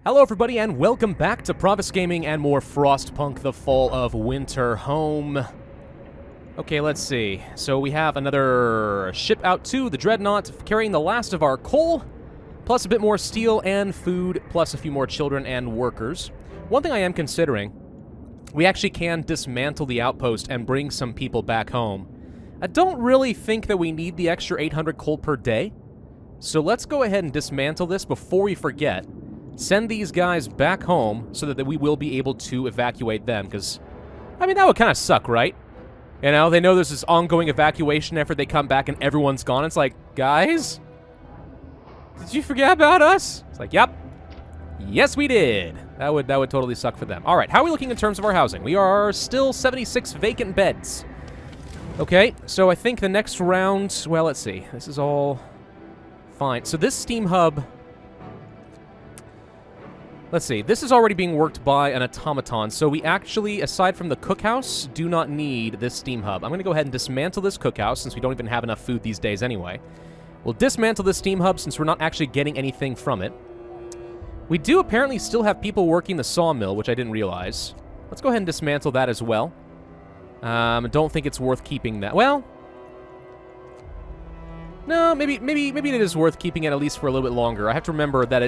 Hello everybody and welcome back to Pravus Gaming and more Frostpunk, the Fall of Winterhome. Okay, let's see. So we have another ship out to the Dreadnought, carrying the last of our coal, plus a bit more steel and food, plus a few more children and workers. One thing I am considering, we actually can dismantle the outpost and bring some people back home. I don't really think that we need the extra 800 coal per day, so let's go ahead and dismantle this before we forget. Send these guys back home so that we will be able to evacuate them, because, I mean, that would kind of suck, right? You know, they know there's this ongoing evacuation effort, they come back and everyone's gone. It's like, guys? Did you forget about us? It's like, yep. Yes, we did. That would totally suck for them. All right, how are we looking in terms of our housing? We are still 76 vacant beds. Okay, so I think the next round, well, let's see. This is all fine. So this steam hub... Let's see, this is already being worked by an automaton, so we actually, aside from the cookhouse, do not need this steam hub. I'm going to go ahead and dismantle this cookhouse, since we don't even have enough food these days anyway. We'll dismantle this steam hub, since we're not actually getting anything from it. We do apparently still have people working the sawmill, which I didn't realize. Let's go ahead and dismantle that as well. Don't think it's worth keeping that. Well, no, maybe it is worth keeping it at least for a little bit longer. I have to remember that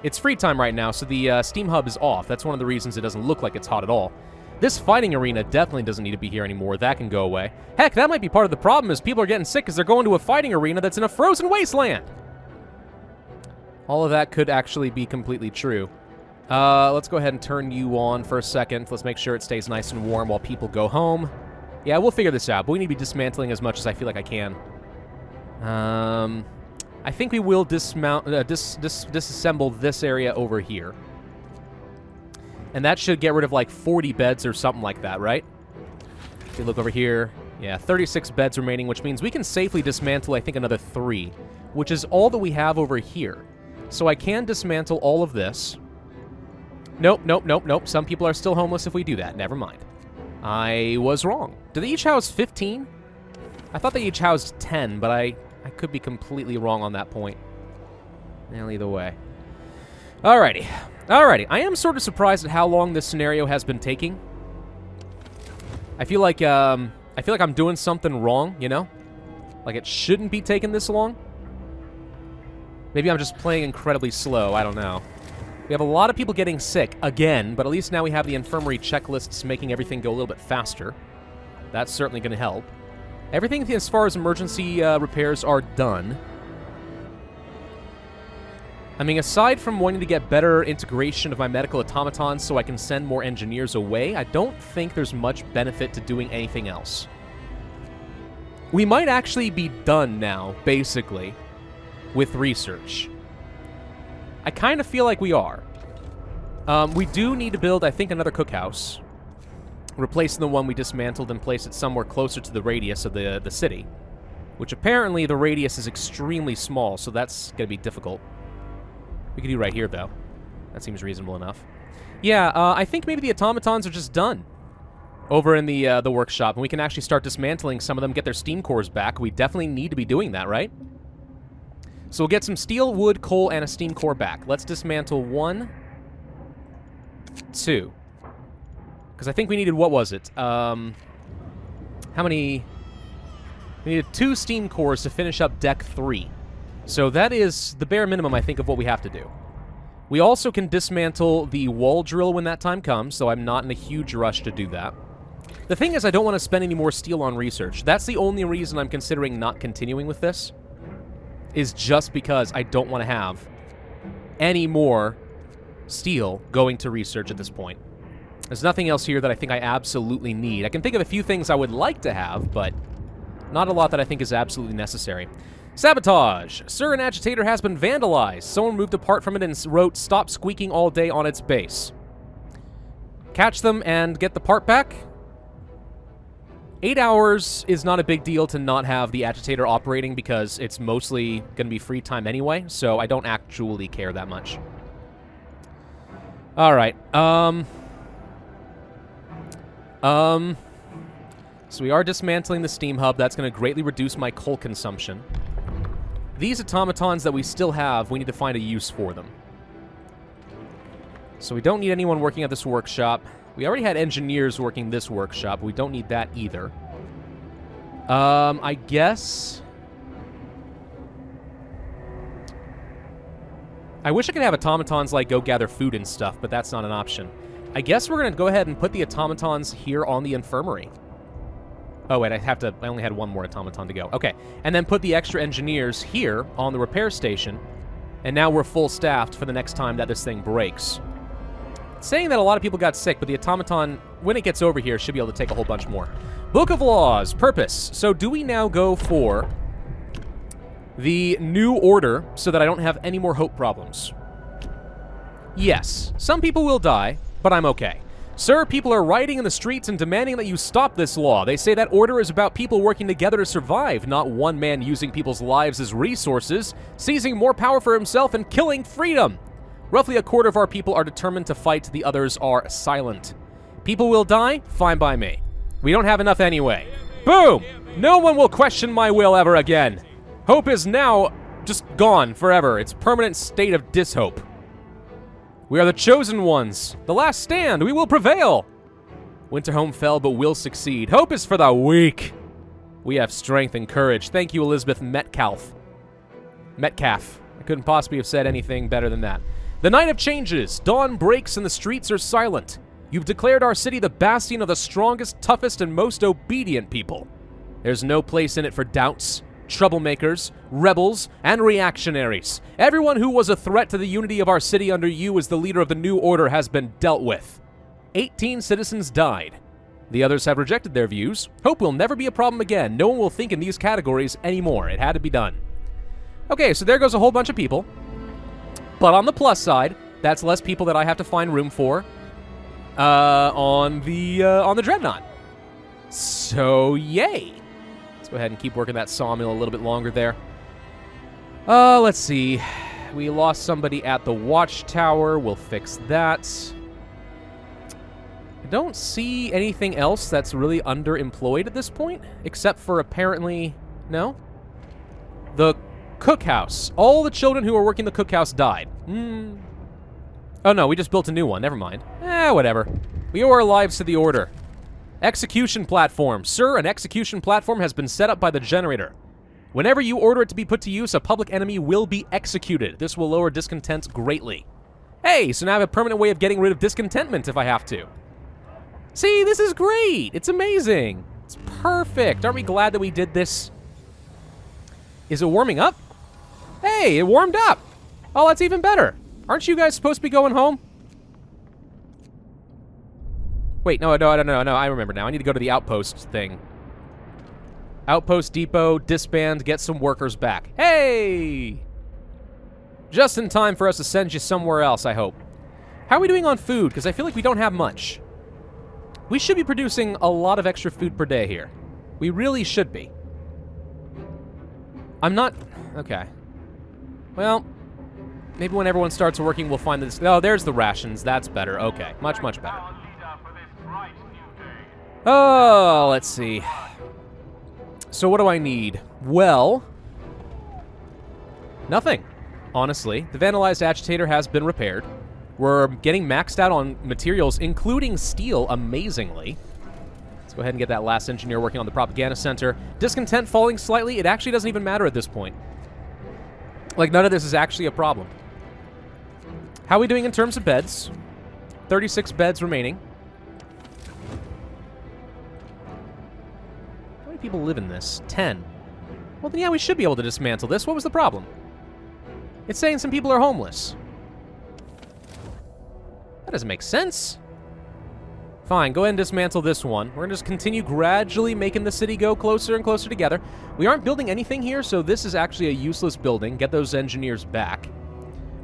it's free time right now, so the steam hub is off. That's one of the reasons it doesn't look like it's hot at all. This fighting arena definitely doesn't need to be here anymore. That can go away. Heck, that might be part of the problem, is people are getting sick because they're going to a fighting arena that's in a frozen wasteland. All of that could actually be completely true. Let's go ahead and turn you on for a second. Let's make sure it stays nice and warm while people go home. Yeah, we'll figure this out, but we need to be dismantling as much as I feel like I can. I think we will disassemble this area over here. And that should get rid of like 40 beds or something like that, right? If you look over here, yeah, 36 beds remaining, which means we can safely dismantle, I think, another 3, which is all that we have over here. So I can dismantle all of this. Nope. Some people are still homeless if we do that. Never mind. I was wrong. Do they each house 15? I thought they each housed 10, but I could be completely wrong on that point. Well, either way. Alrighty. I am sort of surprised at how long this scenario has been taking. I feel like I'm doing something wrong, you know? Like it shouldn't be taking this long. Maybe I'm just playing incredibly slow, I don't know. We have a lot of people getting sick, again, but at least now we have the infirmary checklists making everything go a little bit faster. That's certainly going to help. Everything as far as emergency repairs are done. I mean, aside from wanting to get better integration of my medical automatons so I can send more engineers away, I don't think there's much benefit to doing anything else. We might actually be done now, basically, with research. I kind of feel like we are. We do need to build, I think, another cookhouse. Replacing the one we dismantled and place it somewhere closer to the radius of the city. Which apparently the radius is extremely small, so that's going to be difficult. We could do right here, though. That seems reasonable enough. Yeah, I think maybe the automatons are just done over in the workshop, and we can actually start dismantling some of them, get their steam cores back. We definitely need to be doing that, right? So we'll get some steel, wood, coal, and a steam core back. Let's dismantle 1, 2... Because I think we needed, what was it? How many? We needed 2 steam cores to finish up deck 3. So that is the bare minimum, I think, of what we have to do. We also can dismantle the wall drill when that time comes, so I'm not in a huge rush to do that. The thing is, I don't want to spend any more steel on research. That's the only reason I'm considering not continuing with this, is just because I don't want to have any more steel going to research at this point. There's nothing else here that I think I absolutely need. I can think of a few things I would like to have, but not a lot that I think is absolutely necessary. Sabotage! Sir, an agitator has been vandalized. Someone moved apart from it and wrote, "Stop squeaking all day on its base." Catch them and get the part back. 8 hours is not a big deal to not have the agitator operating because it's mostly going to be free time anyway, so I don't actually care that much. Alright, so we are dismantling the steam hub. That's going to greatly reduce my coal consumption. These automatons that we still have, we need to find a use for them. So we don't need anyone working at this workshop. We already had engineers working this workshop. We don't need that either. I guess... I wish I could have automatons, like, go gather food and stuff, but that's not an option. I guess we're going to go ahead and put the automatons here on the infirmary. Oh, wait, I only had one more automaton to go. Okay, and then put the extra engineers here on the repair station, and now we're full staffed for the next time that this thing breaks. It's saying that a lot of people got sick, but the automaton, when it gets over here, should be able to take a whole bunch more. Book of Laws, purpose. So do we now go for the new order so that I don't have any more hope problems? Yes, some people will die, but I'm okay. Sir, people are rioting in the streets and demanding that you stop this law. They say that order is about people working together to survive, not one man using people's lives as resources, seizing more power for himself and killing freedom. Roughly a quarter of our people are determined to fight, the others are silent. People will die? Fine by me. We don't have enough anyway. Boom! No one will question my will ever again. Hope is now just gone forever. It's permanent state of dishope. We are the chosen ones. The last stand. We will prevail. Winterhome fell, but will succeed. Hope is for the weak. We have strength and courage. Thank you, Elizabeth Metcalf. I couldn't possibly have said anything better than that. The night of changes. Dawn breaks and the streets are silent. You've declared our city the bastion of the strongest, toughest, and most obedient people. There's no place in it for doubts, troublemakers, rebels, and reactionaries. Everyone who was a threat to the unity of our city under you as the leader of the new order has been dealt with. 18 citizens died. The others have rejected their views. Hope will never be a problem again. No one will think in these categories anymore. It had to be done. Okay, so there goes a whole bunch of people. But on the plus side, that's less people that I have to find room for on the Dreadnought. So, yay. Let's go ahead and keep working that sawmill a little bit longer there. Let's see. We lost somebody at the watchtower. We'll fix that. I don't see anything else that's really underemployed at this point, except for apparently... No? The cookhouse. All the children who were working the cookhouse died. Oh no, we just built a new one. Never mind. Whatever. We owe our lives to the order. Execution platform. Sir, an execution platform has been set up by the generator. Whenever you order it to be put to use, a public enemy will be executed. This will lower discontent greatly. Hey, so now I have a permanent way of getting rid of discontentment if I have to. See, this is great. It's amazing. It's perfect. Aren't we glad that we did this? Is it warming up? Hey, it warmed up. Oh, that's even better. Aren't you guys supposed to be going home? Wait, no, I remember now. I need to go to the outpost thing. Outpost depot, disband, get some workers back. Hey! Just in time for us to send you somewhere else, I hope. How are we doing on food? Because I feel like we don't have much. We should be producing a lot of extra food per day here. We really should be. I'm not... Okay. Well, maybe when everyone starts working, we'll find this... Oh, there's the rations. That's better. Okay. Much, much better. Oh, let's see. So what do I need? Well... Nothing, honestly. The vandalized agitator has been repaired. We're getting maxed out on materials, including steel, amazingly. Let's go ahead and get that last engineer working on the propaganda center. Discontent falling slightly. It actually doesn't even matter at this point. Like, none of this is actually a problem. How are we doing in terms of beds? 36 beds remaining. How many people live in this? 10. Well, then, yeah, we should be able to dismantle this. What was the problem? It's saying some people are homeless. That doesn't make sense. Fine, go ahead and dismantle this one. We're going to just continue gradually making the city go closer and closer together. We aren't building anything here, so this is actually a useless building. Get those engineers back.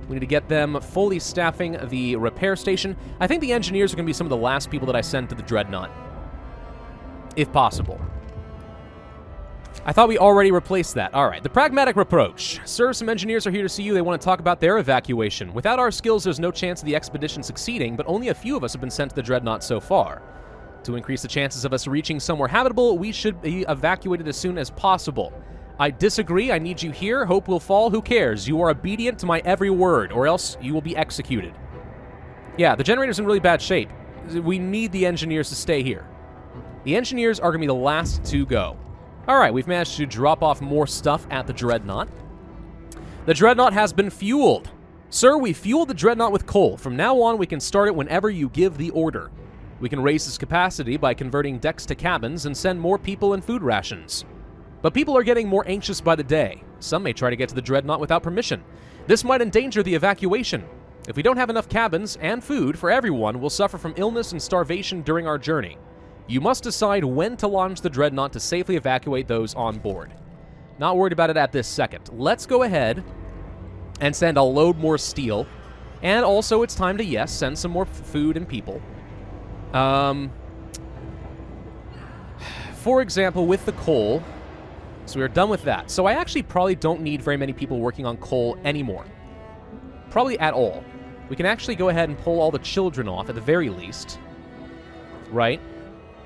We need to get them fully staffing the repair station. I think the engineers are going to be some of the last people that I send to the Dreadnought. If possible. I thought we already replaced that. All right, the pragmatic reproach. Sir, some engineers are here to see you. They want to talk about their evacuation. Without our skills, there's no chance of the expedition succeeding, but only a few of us have been sent to the Dreadnought so far. To increase the chances of us reaching somewhere habitable, we should be evacuated as soon as possible. I disagree. I need you here. Hope will fall. Who cares? You are obedient to my every word, or else you will be executed. Yeah, the generator's in really bad shape. We need the engineers to stay here. The engineers are going to be the last to go. All right, we've managed to drop off more stuff at the Dreadnought. The Dreadnought has been fueled. Sir, we fueled the Dreadnought with coal. From now on, we can start it whenever you give the order. We can raise its capacity by converting decks to cabins and send more people and food rations. But people are getting more anxious by the day. Some may try to get to the Dreadnought without permission. This might endanger the evacuation. If we don't have enough cabins and food for everyone, we'll suffer from illness and starvation during our journey. You must decide when to launch the Dreadnought to safely evacuate those on board. Not worried about it at this second. Let's go ahead and send a load more steel. And also it's time to, yes, send some more food and people. For example, with the coal, so we're done with that. So I actually probably don't need very many people working on coal anymore. Probably at all. We can actually go ahead and pull all the children off at the very least. Right?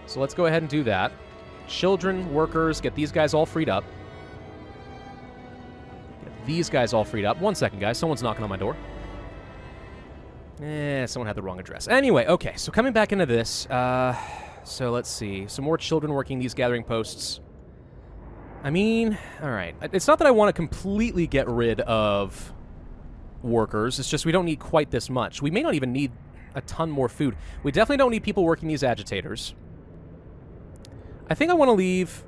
So let's go ahead and do that. Children, workers, get these guys all freed up. Get these guys all freed up. 1 second, guys. Someone's knocking on my door. Someone had the wrong address. Anyway, okay. So coming back into this. So let's see. Some more children working these gathering posts. I mean, all right. It's not that I want to completely get rid of workers. It's just we don't need quite this much. We may not even need a ton more food. We definitely don't need people working these agitators. I think I want to leave...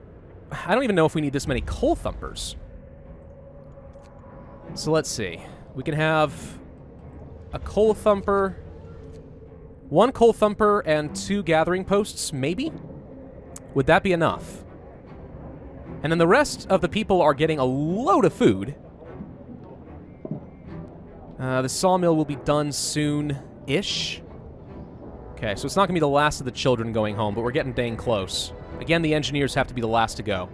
I don't even know if we need this many coal thumpers. So let's see. We can have a coal thumper, 1 coal thumper, and 2 gathering posts, maybe? Would that be enough? And then the rest of the people are getting a load of food. The sawmill will be done soon-ish. Okay, so it's not going to be the last of the children going home, but we're getting dang close. Again, the engineers have to be the last to go.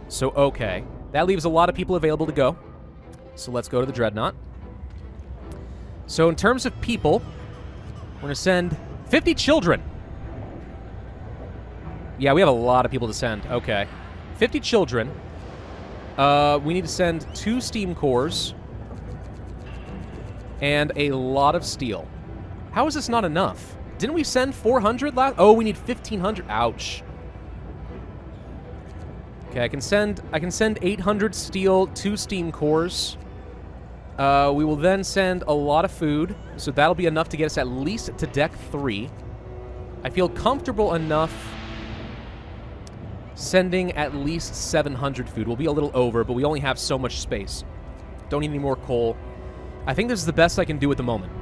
So, okay. That leaves a lot of people available to go. So let's go to the Dreadnought. So in terms of people, we're going to send 50 children. Yeah, we have a lot of people to send. Okay. 50 children. We need to send 2 steam cores. And a lot of steel. How is this not enough? Didn't we send 400 last? Oh, we need 1,500. Ouch. Okay, I can send 800 steel, 2 steam cores. We will then send a lot of food, so that'll be enough to get us at least to deck 3. I feel comfortable enough sending at least 700 food. We'll be a little over, but we only have so much space. Don't need any more coal. I think this is the best I can do at the moment.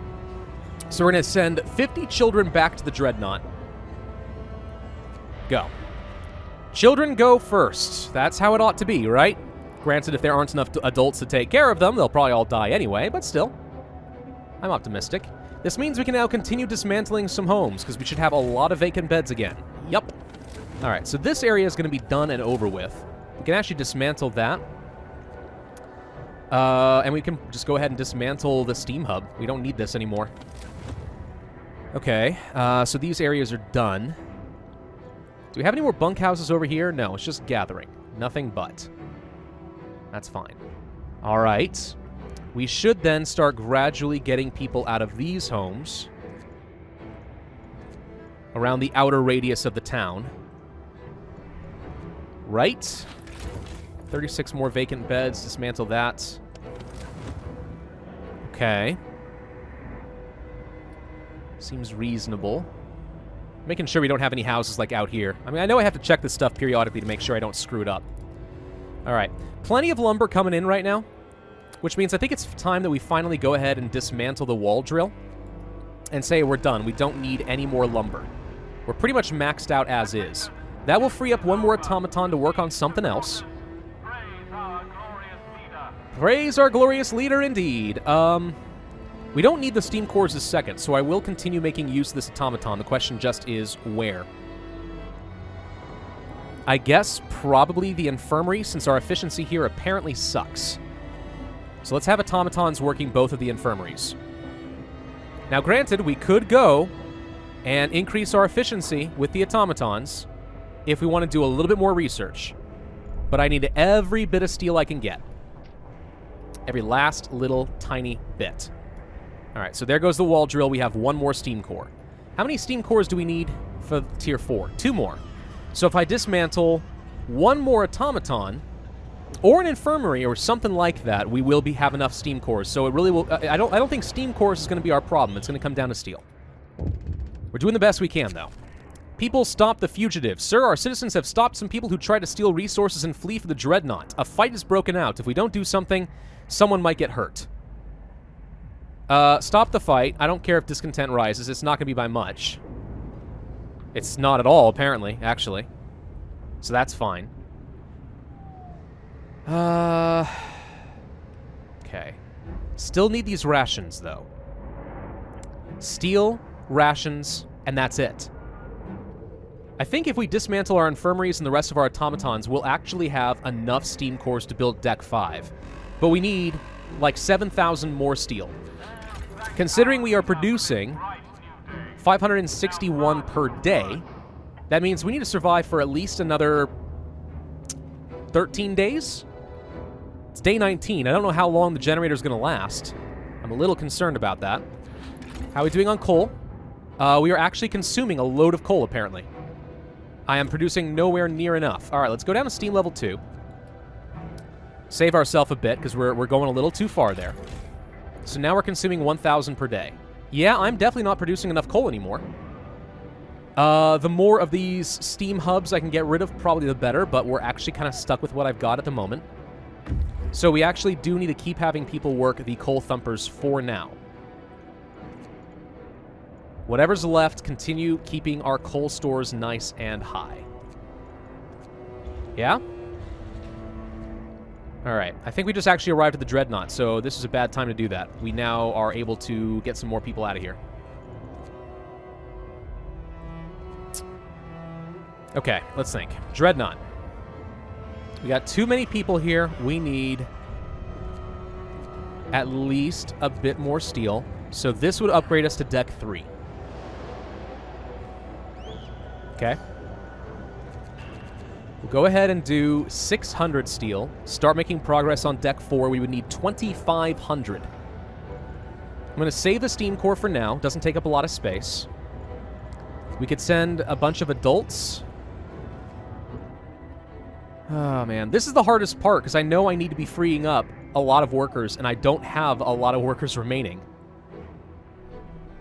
So we're going to send 50 children back to the Dreadnought. Go. Children go first. That's how it ought to be, right? Granted, if there aren't enough adults to take care of them, they'll probably all die anyway, but still. I'm optimistic. This means we can now continue dismantling some homes, because we should have a lot of vacant beds again. Yup. Alright, so this area is going to be done and over with. We can actually dismantle that. And we can just go ahead and dismantle the steam hub. We don't need this anymore. Okay, so these areas are done. Do we have any more bunkhouses over here? No, it's just gathering. Nothing but. That's fine. All right. We should then start gradually getting people out of these homes around the outer radius of the town. Right? 36 more vacant beds. Dismantle that. Okay. Seems reasonable. Making sure we don't have any houses like out here. I mean, I know I have to check this stuff periodically to make sure I don't screw it up. All right. Plenty of lumber coming in right now, which means I think it's time that we finally go ahead and dismantle the wall drill and say we're done. We don't need any more lumber. We're pretty much maxed out as is. That will free up 1 more automaton to work on something else. Praise our glorious leader, indeed. We don't need the steam cores this second, so I will continue making use of this automaton. The question just is where. I guess probably the infirmary, since our efficiency here apparently sucks. So let's have automatons working both of the infirmaries. Now granted, we could go and increase our efficiency with the automatons if we want to do a little bit more research. But I need every bit of steel I can get. Every last little tiny bit. All right, so there goes the wall drill. We have one more steam core. How many steam cores do we need for tier 4? 2 more. So if I dismantle one more automaton or an infirmary or something like that, we will have enough steam cores. So it really will. I don't think steam cores is going to be our problem. It's going to come down to steel. We're doing the best we can, though. People, stop the fugitives. Sir, our citizens have stopped some people who try to steal resources and flee for the dreadnought. A fight is broken out. If we don't do something, someone might get hurt. Stop the fight. I don't care if discontent rises. It's not going to be by much. It's not at all, apparently, actually. So that's fine. Okay. Still need these rations, though. Steel, rations, and that's it. I think if we dismantle our infirmaries and the rest of our automatons, we'll actually have enough steam cores to build Deck 5. But we need, like, 7,000 more steel. Considering we are producing 561 per day, that means we need to survive for at least another 13 days? It's day 19. I don't know how long the generator's going to last. I'm a little concerned about that. How are we doing on coal? We are actually consuming a load of coal, apparently. I am producing nowhere near enough. All right, let's go down to steam level 2. Save ourselves a bit, because we're going a little too far there. So now we're consuming 1,000 per day. Yeah, I'm definitely not producing enough coal anymore. The more of these steam hubs I can get rid of, probably the better, but we're actually kind of stuck with what I've got at the moment. So we actually do need to keep having people work the coal thumpers for now. Whatever's left, continue keeping our coal stores nice and high. Yeah? Alright, I think we just actually arrived at the Dreadnought, so this is a bad time to do that. We now are able to get some more people out of here. Okay, let's think. Dreadnought. We got too many people here. We need at least a bit more steel. So this would upgrade us to Deck 3. Okay. We'll go ahead and do 600 steel. Start making progress on Deck 4. We would need 2,500. I'm going to save the steam core for now. Doesn't take up a lot of space. We could send a bunch of adults. Oh, man. This is the hardest part, because I know I need to be freeing up a lot of workers, and I don't have a lot of workers remaining.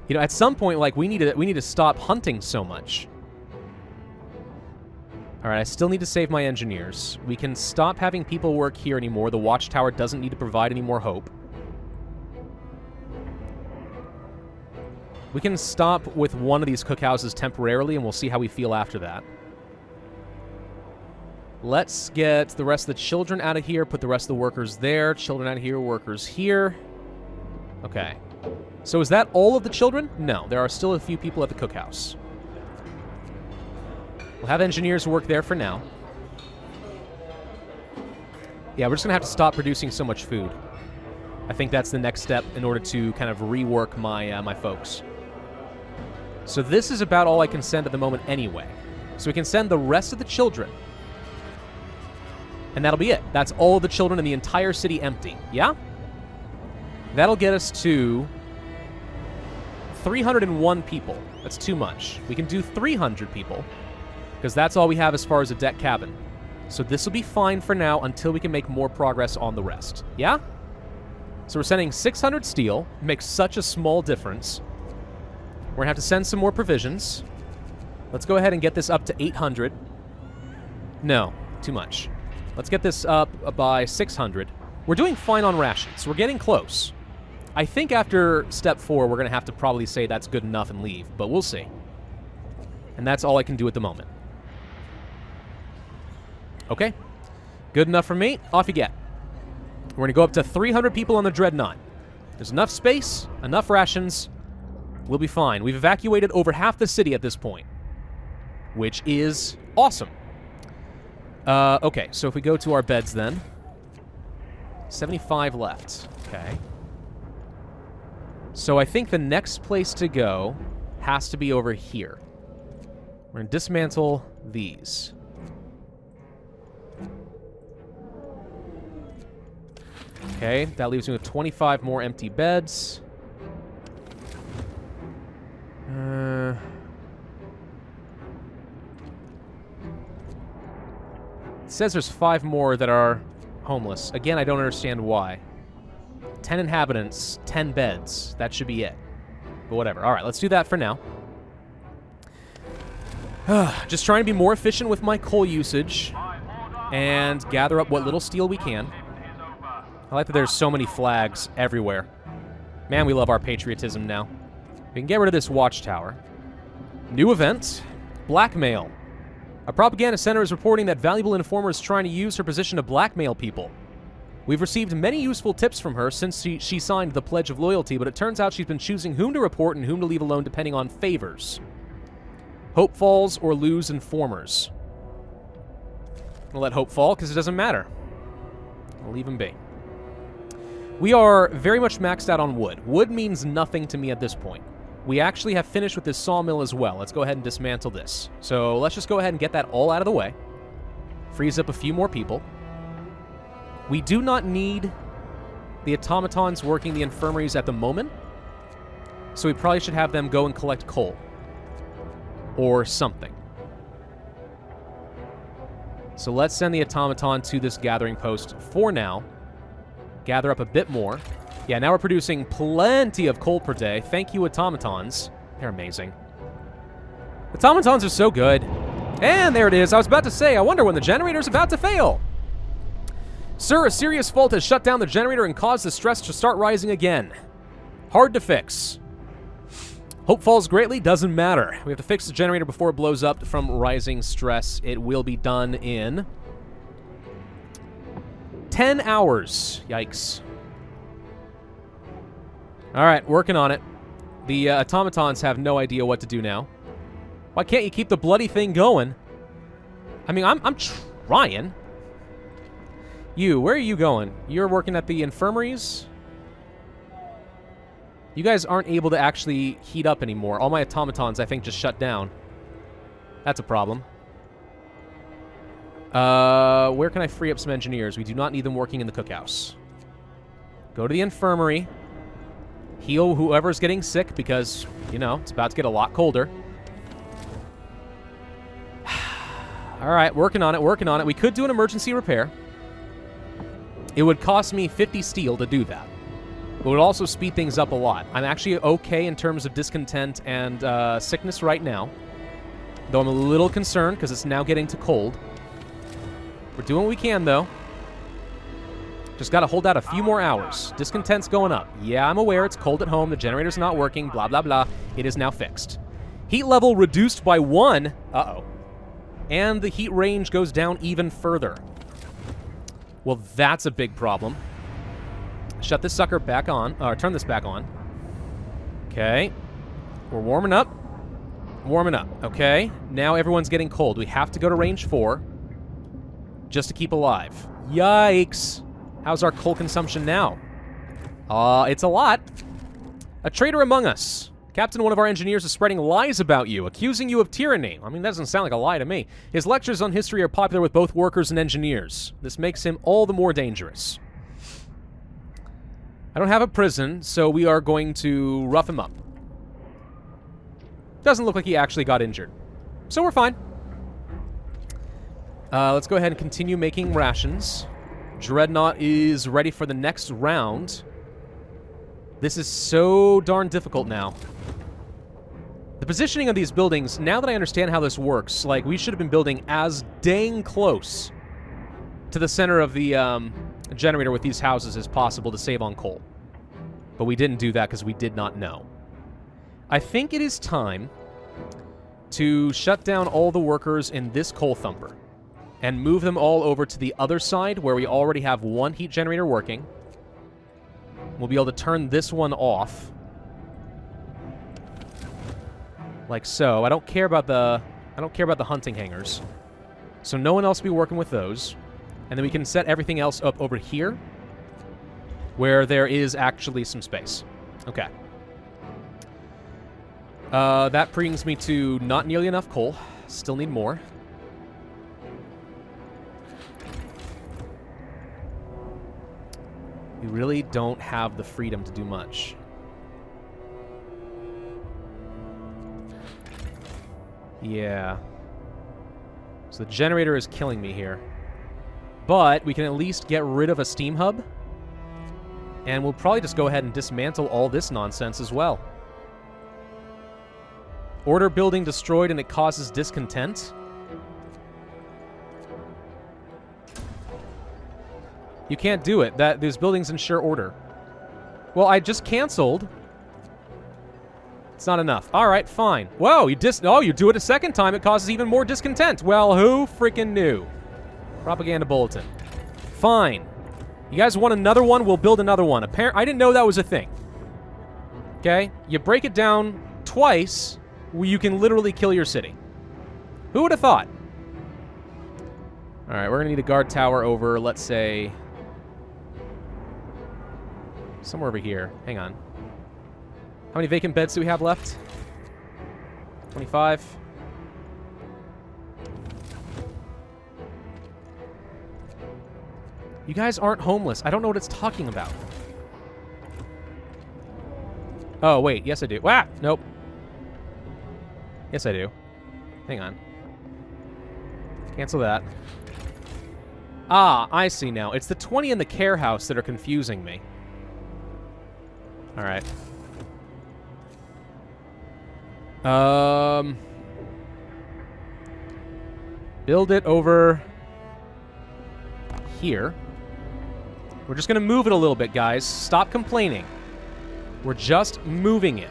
You know, at some point, like, we need to stop hunting so much. Alright, I still need to save my engineers. We can stop having people work here anymore. The watchtower doesn't need to provide any more hope. We can stop with one of these cookhouses temporarily, and we'll see how we feel after that. Let's get the rest of the children out of here, put the rest of the workers there. Children out of here, workers here. Okay. So is that all of the children? No, there are still a few people at the cookhouse. We'll have engineers work there for now. Yeah, we're just going to have to stop producing so much food. I think that's the next step in order to kind of rework my my folks. So this is about all I can send at the moment anyway. So we can send the rest of the children. And that'll be it. That's all of the children in the entire city empty. Yeah? That'll get us to 301 people. That's too much. We can do 300 people, because that's all we have as far as a deck cabin. So this will be fine for now until we can make more progress on the rest. Yeah? So we're sending 600 steel. Makes such a small difference. We're going to have to send some more provisions. Let's go ahead and get this up to 800. No, too much. Let's get this up by 600. We're doing fine on rations. We're getting close. I think after step 4, we're going to have to probably say that's good enough and leave, but we'll see. And that's all I can do at the moment. Okay. Good enough for me. Off you get. We're going to go up to 300 people on the Dreadnought. There's enough space, enough rations. We'll be fine. We've evacuated over half the city at this point, which is awesome. Okay, so if we go to our beds then. 75 left. Okay. So I think the next place to go has to be over here. We're going to dismantle these. Okay, that leaves me with 25 more empty beds. says there's 5 more that are homeless. Again, I don't understand why. 10 inhabitants, 10 beds. That should be it. But whatever. All right, let's do that for now. Just trying to be more efficient with my coal usage and gather up what little steel we can. I like that there's so many flags everywhere. Man, we love our patriotism now. We can get rid of this watchtower. New event. Blackmail. A propaganda center is reporting that valuable informer is trying to use her position to blackmail people. We've received many useful tips from her since she signed the Pledge of Loyalty, but it turns out she's been choosing whom to report and whom to leave alone depending on favors. Hope falls or lose informers. I'll let hope fall because it doesn't matter. I'll leave him be. We are very much maxed out on wood. Wood means nothing to me at this point. We actually have finished with this sawmill as well. Let's go ahead and dismantle this. So let's just go ahead and get that all out of the way. Frees up a few more people. We do not need the automatons working the infirmaries at the moment, so we probably should have them go and collect coal. Or something. So let's send the automaton to this gathering post for now. Gather up a bit more. Yeah, now we're producing plenty of coal per day. Thank you, automatons. They're amazing. Automatons are so good. And there it is. I was about to say, I wonder when the generator's about to fail. Sir, a serious fault has shut down the generator and caused the stress to start rising again. Hard to fix. Hope falls greatly, doesn't matter. We have to fix the generator before it blows up from rising stress. It will be done in 10 hours. Yikes. All right, working on it. The automatons have no idea what to do now. Why can't you keep the bloody thing going? I mean, I'm trying. You, where are you going? You're working at the infirmaries? You guys aren't able to actually heat up anymore. All my automatons, I think, just shut down. That's a problem. Where can I free up some engineers? We do not need them working in the cookhouse. Go to the infirmary. Heal whoever's getting sick because, you know, it's about to get a lot colder. All right, working on it, working on it. We could do an emergency repair. It would cost me 50 steel to do that. It would also speed things up a lot. I'm actually okay in terms of discontent and sickness right now. Though I'm a little concerned because it's now getting too cold. We're doing what we can, though. Just got to hold out a few more hours. Discontent's going up. Yeah, I'm aware it's cold at home. The generator's not working. Blah, blah, blah. It is now fixed. Heat level reduced by 1. Uh-oh. And the heat range goes down even further. Well, that's a big problem. Shut this sucker back on, or turn this back on. Okay. We're warming up. Warming up. Okay. Now everyone's getting cold. We have to go to range 4 just to keep alive. Yikes. How's our coal consumption now? It's a lot. A traitor among us. Captain, one of our engineers is spreading lies about you, accusing you of tyranny. I mean, that doesn't sound like a lie to me. His lectures on history are popular with both workers and engineers. This makes him all the more dangerous. I don't have a prison, so we are going to rough him up. Doesn't look like he actually got injured. So we're fine. Let's go ahead and continue making rations. Dreadnought is ready for the next round. This is so darn difficult now. The positioning of these buildings, now that I understand how this works, like, we should have been building as dang close to the center of the generator with these houses as possible to save on coal. But we didn't do that because we did not know. I think it is time to shut down all the workers in this coal thumper and move them all over to the other side where we already have one heat generator working. We'll be able to turn this one off. Like so. I don't care about the hunting hangers. So no one else will be working with those. And then we can set everything else up over here where there is actually some space. Okay. That brings me to not nearly enough coal. Still need more. We really don't have the freedom to do much. Yeah. So the generator is killing me here. But we can at least get rid of a steam hub. And we'll probably just go ahead and dismantle all this nonsense as well. Order building destroyed and it causes discontent. You can't do it. These buildings ensure order. Well, I just canceled. It's not enough. All right, fine. Whoa, you do it a second time. It causes even more discontent. Well, who freaking knew? Propaganda bulletin. Fine. You guys want another one? We'll build another one. I didn't know that was a thing. Okay? You break it down twice, you can literally kill your city. Who would have thought? All right, we're going to need a guard tower over, let's say, somewhere over here. Hang on. How many vacant beds do we have left? 25. You guys aren't homeless. I don't know what it's talking about. Oh, wait. Yes, I do. Ah! Nope. Yes, I do. Hang on. Cancel that. Ah, I see now. It's the 20 in the care house that are confusing me. All right. Build it over here. We're just going to move it a little bit, guys. Stop complaining. We're just moving it.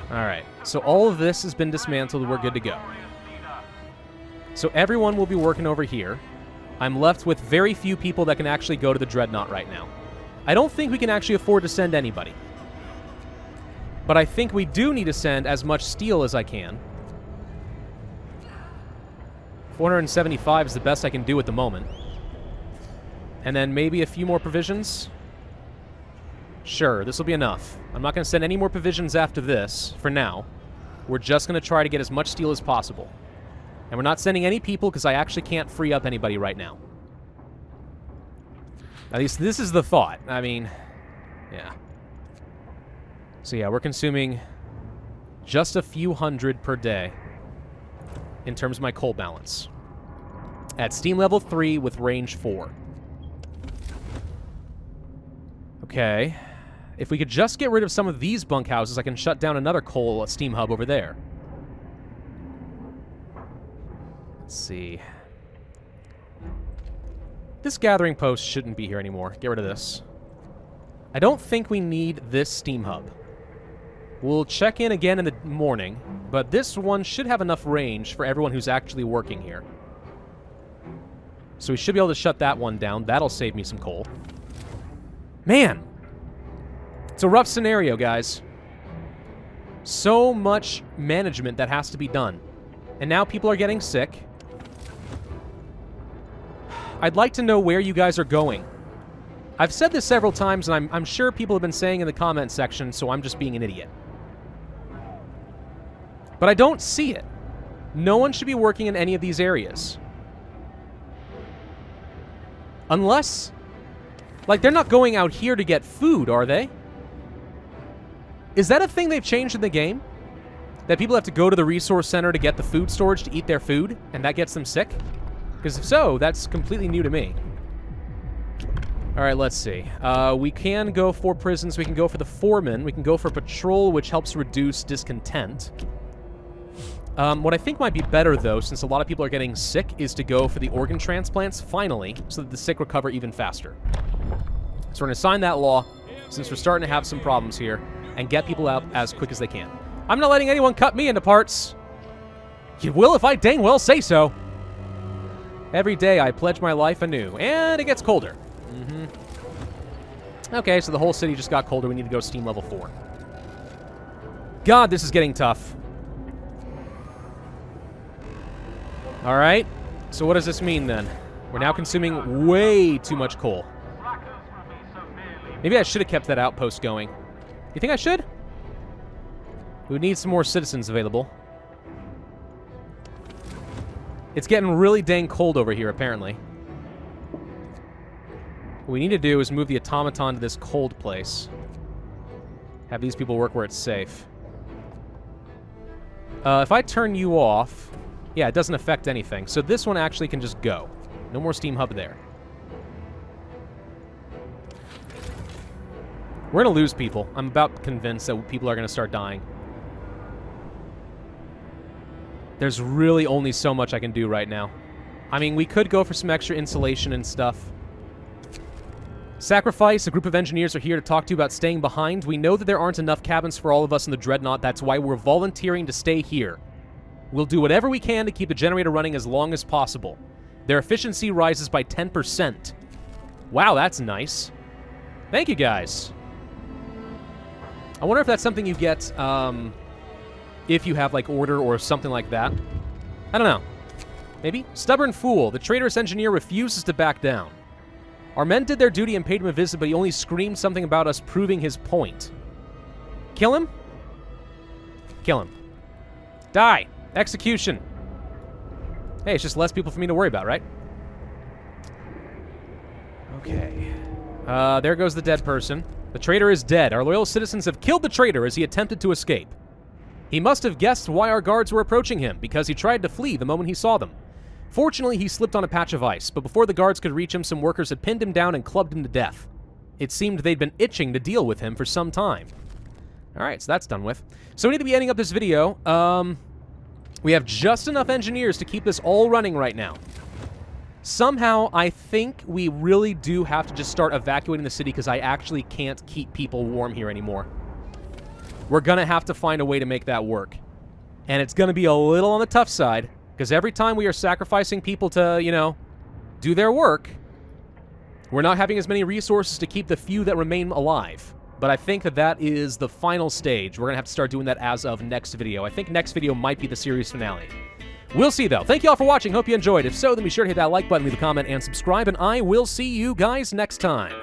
All right. So all of this has been dismantled. We're good to go. So everyone will be working over here. I'm left with very few people that can actually go to the Dreadnought right now. I don't think we can actually afford to send anybody. But I think we do need to send as much steel as I can. 475 is the best I can do at the moment. And then maybe a few more provisions. Sure, this will be enough. I'm not going to send any more provisions after this, for now. We're just going to try to get as much steel as possible. And we're not sending any people because I actually can't free up anybody right now. At least this is the thought. I mean, yeah. So yeah, we're consuming just a few hundred per day in terms of my coal balance. At steam level 3 with range 4. Okay. If we could just get rid of some of these bunkhouses, I can shut down another coal steam hub over there. Let's see. This gathering post shouldn't be here anymore. Get rid of this. I don't think we need this steam hub. We'll check in again in the morning, but this one should have enough range for everyone who's actually working here. So we should be able to shut that one down. That'll save me some coal. Man! It's a rough scenario, guys. So much management that has to be done. And now people are getting sick. I'd like to know where you guys are going. I've said this several times, and I'm sure people have been saying in the comment section, so I'm just being an idiot. But I don't see it. No one should be working in any of these areas. Unless... like, they're not going out here to get food, are they? Is that a thing they've changed in the game? That people have to go to the resource center to get the food storage to eat their food, and that gets them sick? Because if so, that's completely new to me. Alright, let's see. We can go for prisons, we can go for the foreman, we can go for patrol, which helps reduce discontent. What I think might be better, though, since a lot of people are getting sick, is to go for the organ transplants, finally, so that the sick recover even faster. So we're going to sign that law, since we're starting to have some problems here, and get people out as quick as they can. I'm not letting anyone cut me into parts. You will if I dang well say so. Every day I pledge my life anew, and it gets colder. Okay, so the whole city just got colder. We need to go steam level 4. God, this is getting tough. All right, so what does this mean then? We're now consuming way too much coal. Maybe I should have kept that outpost going. You think I should? We need some more citizens available. It's getting really dang cold over here, apparently. What we need to do is move the automaton to this cold place. Have these people work where it's safe. If I turn you off, Yeah, it doesn't affect anything. So this one actually can just go. No more steam hub there. We're going to lose people. I'm about convinced that people are going to start dying. There's really only so much I can do right now. I mean, we could go for some extra insulation and stuff. Sacrifice, a group of engineers are here to talk to you about staying behind. We know that there aren't enough cabins for all of us in the Dreadnought. That's why we're volunteering to stay here. We'll do whatever we can to keep the generator running as long as possible. Their efficiency rises by 10%. Wow, that's nice. Thank you, guys. I wonder if that's something you get if you have, like, order or something like that. I don't know. Maybe? Stubborn fool. The traitorous engineer refuses to back down. Our men did their duty and paid him a visit, but he only screamed something about us proving his point. Kill him? Kill him. Die! Execution! Hey, it's just less people for me to worry about, right? Okay. There goes the dead person. The traitor is dead. Our loyal citizens have killed the traitor as he attempted to escape. He must have guessed why our guards were approaching him, because he tried to flee the moment he saw them. Fortunately, he slipped on a patch of ice, but before the guards could reach him, some workers had pinned him down and clubbed him to death. It seemed they'd been itching to deal with him for some time. Alright, so that's done with. So we need to be ending up this video. We have just enough engineers to keep this all running right now. Somehow, I think we really do have to just start evacuating the city because I actually can't keep people warm here anymore. We're going to have to find a way to make that work. And it's going to be a little on the tough side. Because every time we are sacrificing people to, you know, do their work, we're not having as many resources to keep the few that remain alive. But I think that that is the final stage. We're going to have to start doing that as of next video. I think next video might be the series finale. We'll see, though. Thank you all for watching. Hope you enjoyed. If so, then be sure to hit that like button, leave a comment, and subscribe. And I will see you guys next time.